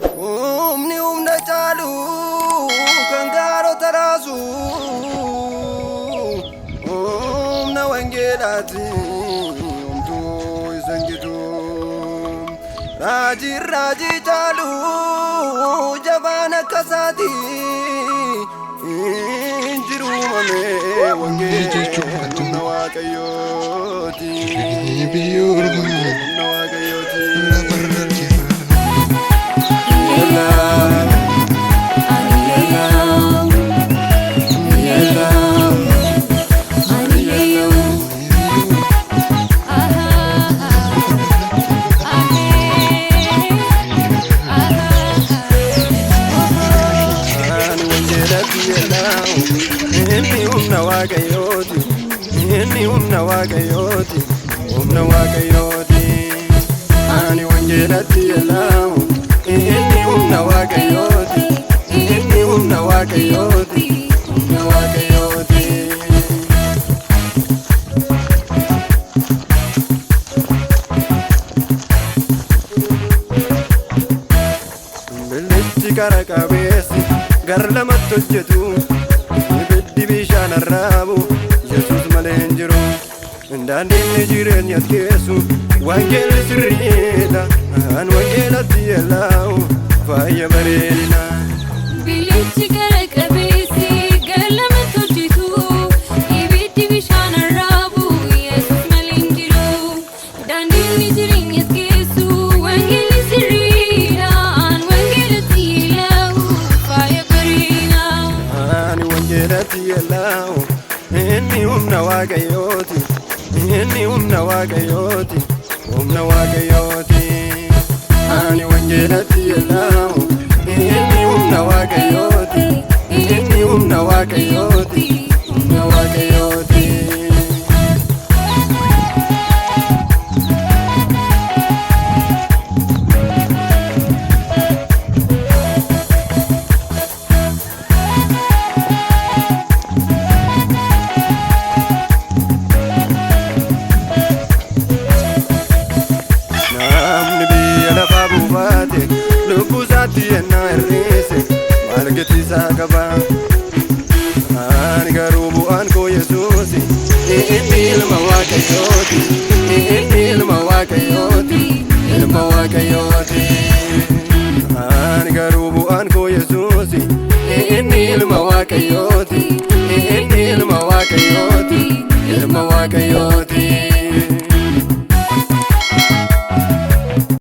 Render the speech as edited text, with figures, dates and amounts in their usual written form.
Humni humna caalu kan gaarota raasu humna wangeelaati humtuu isan jitu raajii caalu jabaan akkasaati injiru mamee wangeela humna waaqayyooti humna waaqayyooti. Humna waaqayyooti ani wangeelatti yellaamu inni humna waaqayyooti inni humna waaqayyooti humna waaqayyooti. Billichi kara qabeessi gara lamatti hojjetu ibiddi bishaan arraabu Yesuus malee hin jiru. Daandii jireenya keessu wangeelli sirriidha an wangeelatti yellaamu faaya bareedina. Bilichi gara qabeessi gara lamatti hojjetu ibiddi bishaan arraabu Yesuus malee hin jiru. Daandii jireenya keessu wangeelli sirriidha an wangeelatti yellaamu faaya bareedina. Ani wangeelatti yellaamu inni humna waaqayyooti. Inni humna waaqayyooti humna waaqayyooti ani wangeelatti yellaamu inni humna waaqayyooti inni humna waaqayyooti humna waaqayyooti. Ani garuu bu'aan koo Yesuusi inni ilma waaqayyooti inni ilma waaqayyooti ilma waaqayyooti. Ani garuu bu'aan koo Yesuusi inni ilma waaqayyooti inni ilma waaqayyooti ilma waaqayyooti.